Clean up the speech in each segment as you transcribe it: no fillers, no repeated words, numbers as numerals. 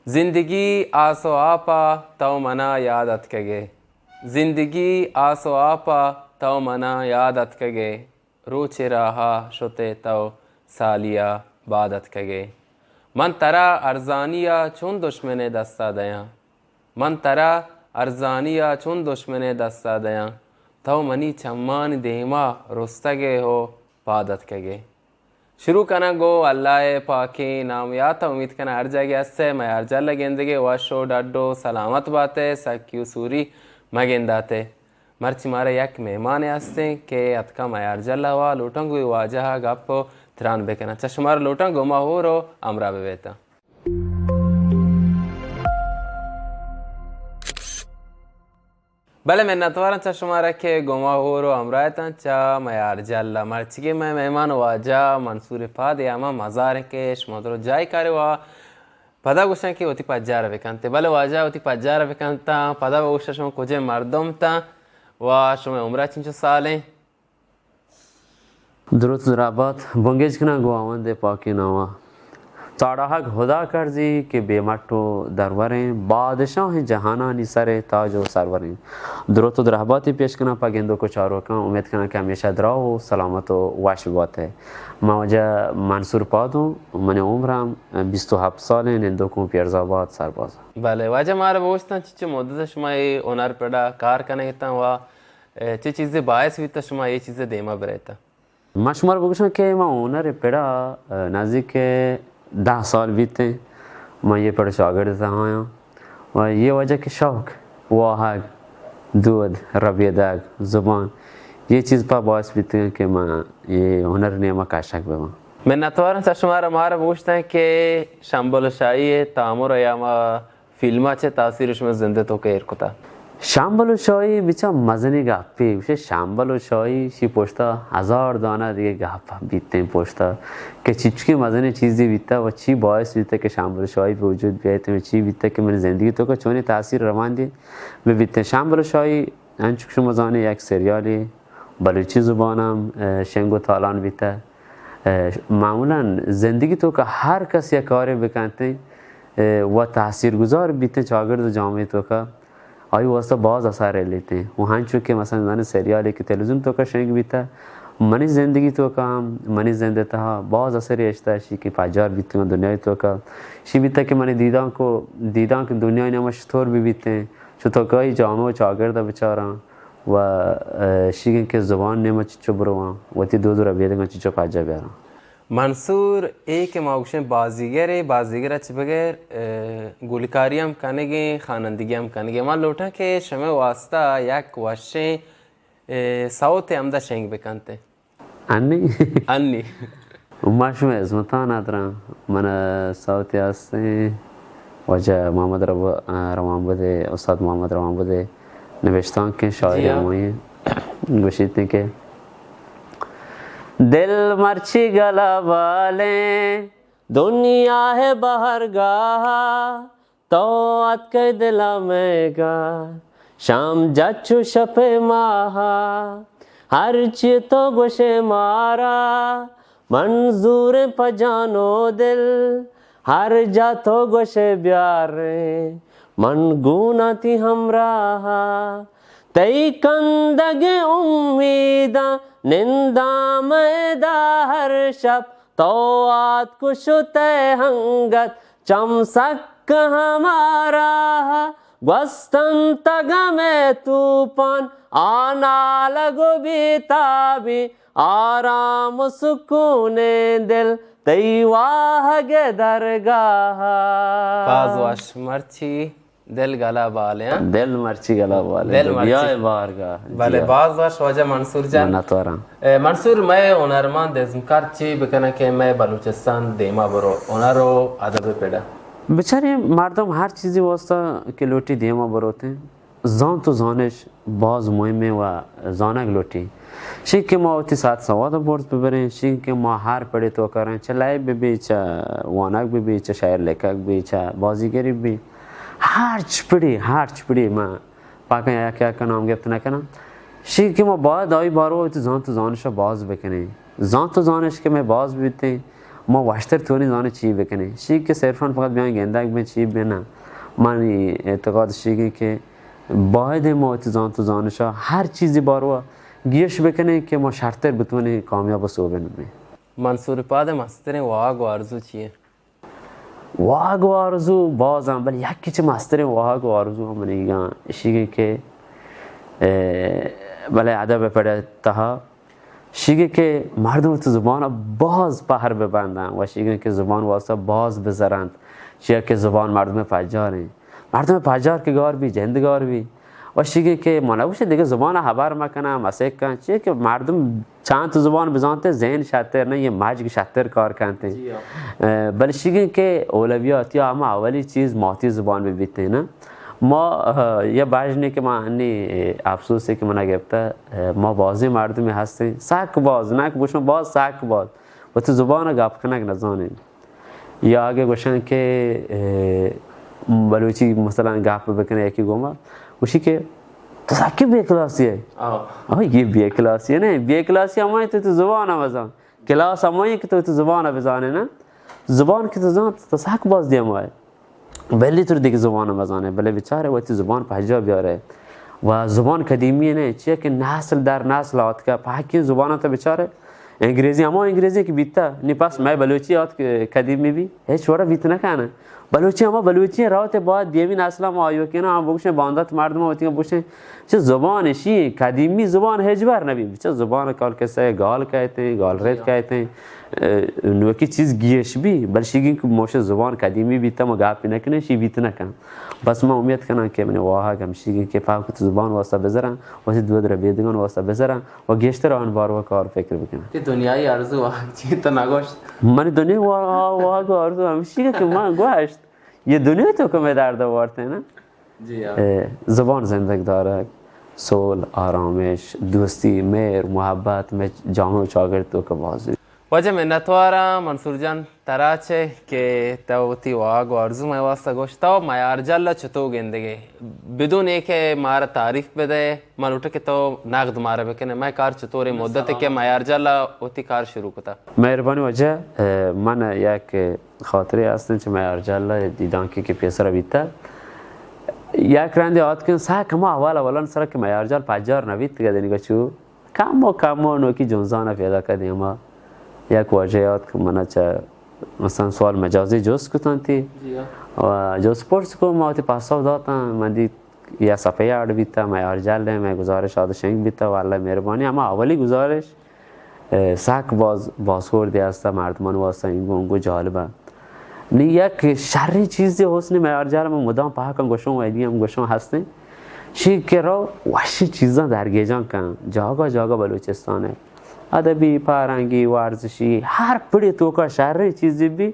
जिंदगी आसो आपा तव मना याद अतकगे। जिंदगी आसो आपा तव मना याद अतकगे। रोचे राहा शुते तव सालिया बाद अतकगे। मन तरा अर्जानिया चुन दुश्मने दस्ता दया। मन तरा अर्जानिया चुन दुश्मने दस्ता दया। तव मनी चम्मान देमा रुस्तगे हो बाद अतकगे। शुरू करना गो अल्लाह पाके नाम या था उम्मीद करना हर जगह से मैं हर जल गेंदगे वाशो डाडो सलामत बाते सक्यू सूरी मगेंदाते मर्ची मारे यक मेहमान हस्ते के अतका मैं हर जल हवा लूटंगु वाजह गप्पो त्रान बेकना चश्मार लूटंगु माहूरो अमरा बेवेता भले मैं नतवारा चश्मा रखे गोमा हो रो अमरायता चा मैं यार जल्ला मर्चिके मैं मेहमान वाजा मंसूर पाद यामा मजार के शमदरो जाय करे वा पदा गुशन के होती पज्जार बेकंते भले वाजा होती पज्जार बेकंता पदा गुशन कुजे मर्दम ता वा शुमे उम्रा चिंचो साले दुरुस्त जराबात बंगेज कना गोआवन दे पाके नावा ताड़ाहक खुदा कर जी के बेमटो दरवरें बादशाह जहाना निसरे ताजो सरवरें दुरुस्त जराबात पेश करना पागेंदो को चारों का उम्मीद करना कि हमेशा दराओ सलामत वाश बात है मौजा मंसूर पादो मैंने उम्र 27 साल निंदो को पियरजाबाद सरबाज भले वाजा मारे बोस्ता चिच मुद्दत शुमाई ओनर पड़ा कार करने कितना हुआ ची चीज़ें बायस हुई तो शुमा ये चीज़ें देमा बरेता मशमर बुगशन के मैं ओनर पड़ा नज़दीक 10 साल बीते मैं ये पढ़ शागिर्द था और ये वजह के शौक़ वाहग दूध रबियदाग ज़ुबान ये चीज़ पर बास बीते हैं कि मैं ये हुनर ने मैं काशक बेवा मैं नतवारन चश्मार हमारा पूछता है कि शंबल शाही है तामुर या मा फिल्मा चे तासीर उसमें जिंदे तो के इरकुता शाम्बल शाही बिचा मजनी गापे उसे शाम्बल शाही शी पोछता 1000 दाना दिए गापा बीते पोछता के चिचके मजनी चीज़ें बीता वो ची बॉयस बीता के शाम्बल शाही पे वजूद भी है तो ची बीता के मैंने ज़िंदगी तो का चोने तासीर रवान दे मैं बीते शाम्बल शाही अंचुक मजाने एक सीरियली बलूची ज़ुबानम शेंगो तालान बीता मामूलन ज़िंदगी तो का हर कस या कार्य बेकांते वह तासीर गुजार बीते चागर जामे तो का आई वास्ता बहुत आसार लेते हैं वहाँ चुके मसलन जाने सीरियल की टेलीविज़न तो का शेंग बीता मनी ज़िंदगी तो का मनी जिंदे था बहुत असर यश्ता शी की पाजार बीते में दुनिया तो का शी बीता के मनी दीदा की दुनिया ने मशतोर भी बीते हैं जो तो कई जामो चागर दा बेचारा व शी के ज़ुबान ने मच चुबरवा वती दो रबियत में चिचो पाजा बेरा मंसूर एक माउशन बाजीगर अच्छे बगैर गुलकारियाम कनेगे खानंदिगियाम कनेगे मान लोटा के शमे वास्ता याक वशे साउथ अमदा शेंग बेकंते अन्नी उमाश में ज़मतान आदरा मन साउथ यास्ते वजह मोहम्मद रवाम बदे उस्ताद मोहम्मद रवाम बदे नवेश्तान के शायर हुए गुशीत के दिल मर्ची गला वाले दुनिया है बाहर गाहा तो अत के दिला में गा शाम जाचू शपे माहा हर ची तो गुशे मारा मंजूर पजानो दिल हर जा तो गुशे ब्यारे मन गुना ती हमराहा तई कंदगे उम्मीदा निंदा मैदा हर शब तो आत कुशुते हंगत चमसक हमारा बस्तन तग में तूफान आना लगो बीताबी आराम सुकूने दिल तई वाह गे दरगाह बाज वाश मर्ची दिल गला बाले हैं दिल मर्ची गला बाले दिया बाहर का भले बाज वाश वजह मंसूर जान नतवारा मंसूर मैं ओनरमान देज़मकार ची बकना के मैं बलूचिस्तान देमा बरो ओनरो अदब पेड़ा बेचारे मर्दम हर चीज़ वास्ता के लोटी देमा बरोते जान तो जानिश बाज मुहिमे व जाना लोटी शीख के माँ साथ सवाद बोर्ड पे बरे शीख के माँ हार पड़े तो करें चलाए भी चा वानक भी चा शायर लेखक भी चा बाजीगरी भी हार्च पड़ी माँ पाका या क्या का नाम गिफ्त ना करना शीख के माँ बाद आई बारो तो जान शाह बाज बेकने जान तो जानिश के मैं बाज बीते ما واشتر تونی زانه چی بکنه شی که صرفا فقط بیان گندک به چی بنا من اعتقاد شیگه که باید ما تو زانشا هر چیزی باروا گیش بکنه که ما شرطر بتونه کامیاب سو بنمه. منصور پاد مستر واگ و آرزو چیه؟ واگ و آرزو بازم ولی یکی چه مستر واگ و آرزو هم نیگم شیگه که بله ادب پڑھتا تها شیگه که مردم تو زبان باز پهر ببندن و شیگه که زبان واسه باز بذارند چیه که زبان مردم فجاره مردم فجار که گار بی جندگار بی و شیگه که منوشه دیگه زبان خبر مکنه مسیک کن چیه که مردم چند تو زبان بزانته ذهن شتر نه یه مجگ شتر کار کنته بل شیگه که اولویات یا اما اولی چیز ماتی زبان ببیته نه ما یه باجنی که ما هنی افسوسی که من گفته ما بازی مردمی هستیم سک باز نه که باشون باز سک باز و تو زبان گپ کنک نزانیم یا اگه گوشن که بلوچی مثلا گپ بکنه یکی گوما گوشی که تو سکی بی کلاسیه یه بی کلاسیه نه بی کلاسی همایی تو زبان هم بزن کلاس همایی که تو زبان بزانه نه زبان که تو زبان تو سک باز دیم های بلی تو دیگه زبان بزانه بله بیچاره وقتی زبان پهجا بیاره و زبان قدیمی نه چیه که نسل در نسل آت که پاکی زبان تا بیچاره انگلیسی اما انگلیسی که بیتا نی پس میں بلوچی آت قدیمی بی هیچ وره بیت نکنه بلوچی اما بلوچی رات بعد دیوی نسل ما آیو که نه هم بگوشن باندات مردم وقتی بگوشن چه زبانشی قدیمی زبان هجبر نبی چه زبان کال کسه گال کہتے ہیں گال رید کہتے ہیں نوکی چیز گیش بی بلشیگی که موش زبان قدیمی بیتا ما گاپی نکنه شی بیت نکن بس ما امید کنم که من واها گمشیگی که پاک تو زبان واسه بذارن واسه دو در بیدگان واسه بذارن و گشتر آن بار و کار فکر بکنن که دنیای آرزو واگ چی تو نگوشت من دنیا واگ آرزو همشیگه که من گوشت یه دنیا تو که درد آورده نه زبان زندگی داره صلح آرامش دوستی مهر محبت جامع و چاگرد تو که بازی وجه منتوارم منصور جان تراچه که توتی واگ و آرزو میں واسطه گوشتا و معیار جل چطور گندگی بدون اینکه مارا تعریف بده من لوٹه که تو نقد مارا بکنه میں کار چطوری مدت که معیار جل اوتی کار شروع کتا مهربانی وجه من یک خاطری هستم که معیار جل دیدان که پیسر بیتا یک رنده آد کن سا کما اولان سر که معیار جل پجار نوید که دنیگه چو کم نوکی جنزانه پیدا کردیم یک واژه یاد که من چه مثلا سوال مجازی جز کتن تی و جز پرس کو ما تی پاسخ دادم من دید یه صفحه آرد بیتا معیار جل میں گزارش آد شنگ بیتا و الله مهربانی اما اولی گزارش سک بازخوردی هست مردمان واسه این گونگو جالبه نی یک شری چیزی حسن معیار جل من مدام پاکم گوشم و ایدیم گوشم هستیم شی که رو وحشی چیزا در گیجان کن جاگا بلوچستانه ادبی پارنگی ورزشی هر پڑی تو کا شر چیزی بھی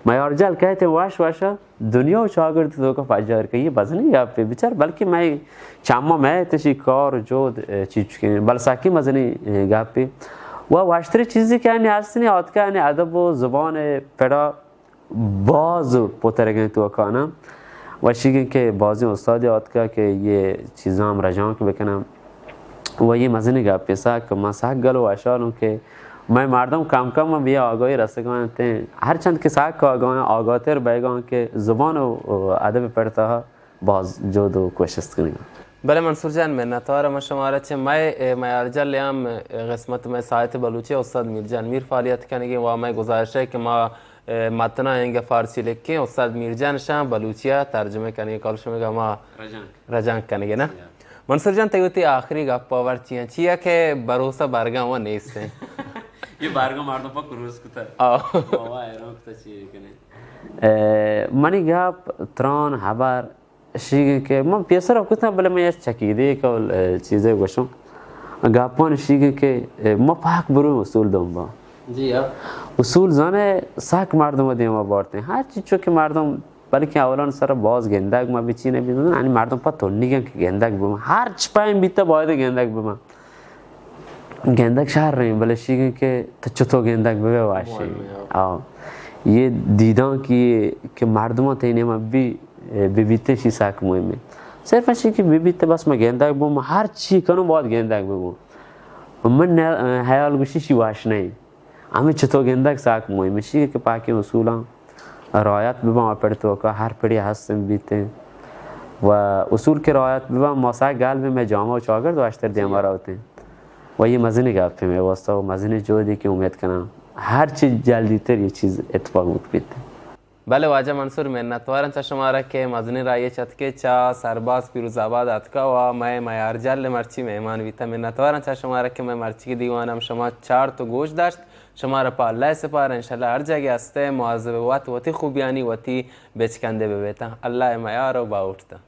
معیار جل کہتے واشا دنیا و شاگرد تو کا فجر کہ یہ بس نہیں آپ بیچار بلکہ میں چاما میں تشی کار جود چیز کے بلساکی مزنی گاپی و واشتری چیزی که یعنی اصلی آت که یعنی ادب و زبان پڑا باز پوترگن تو کانم و شیگن که بازی استادی آت که یہ چیزا هم رجان که بکنم و یه مزنی گپ پیسا که من ساک گلو اشارم که من مردم کم بیا آگاهی رسگان ته هر چند که ساک آگاهتر بیگان که زبان و ادب پڑتا باز جود و کوشش کنیم. بله منصور جان منتوارم ما شماره چه میں معیار جل لیام قسمت میں ساعت بلوچی استاد میر جان میر فعالیت کنگی و میں گزارش ہے کہ ما متنا اینگه فارسی لکھیں استاد میر جان شام بلوچیا ترجمه کنگی کال شما ما رجان کنگی نه منصور جان تیوتی آخری گپ پاور چیه که بروسا برگم و نیست یه برگم مردم پا کروز کتا بابا ایران کتا چیه کنه منی گپ تران حبر شیگه که من پیسر کتا بله من یه چکیده که چیزه گوشم گپان شیگه که ما پاک برو اصول دوم با اصول زانه ساک مردم دیما بارتن هر چی چو که مردم بلکه اولان سر باز گندک ما بچینه بیدون یعنی مردم پا تو نیگن که گندک بما هر چی پایم بیتا باید گندک بما گندک شهر رهیم بله شیگن که تا چطور گندک ببه واشی یه دیدان که مردم ها تینه ما ببیته شی ساک مهمه صرف اشی که ببیته بس ما گندک بما هر چی کنم باید گندک بما من حیال گوشی شی واش نهیم हमें चतो गेंदक साक मोई मिशी के पाके उसूला रवायत बिबा पढ़तो का हर पढ़ी हस्त बीते व उसूल के रवायत बिबा मौसा गाल में मैं जामा चौगर तो अश्तर दे हमारा होते हैं वही मज़ने का पे में वास्तव मज़ने जो दी की उम्मीद करना हर चीज़ जल्दी तर ये चीज़ इत्तफाक मुतबित बले वाजा मंसूर मिन्नतवारन चशमारा के मजनी राये चतके चा सरबाज फिरोजाबाद अतका व मैं मयार जाल मर्ची मेहमान वीता मिन्नतवारन चशमारा के मैं मर्ची की दीवानम शमा 4 तो गोश दाश्त शमारा पा अल्लाह से पार इंशाल्लाह हर जगह हस्ते मुआज़ब वती खूबियानी वती बेचकंदे बेता अल्लाह मयार व बाउठता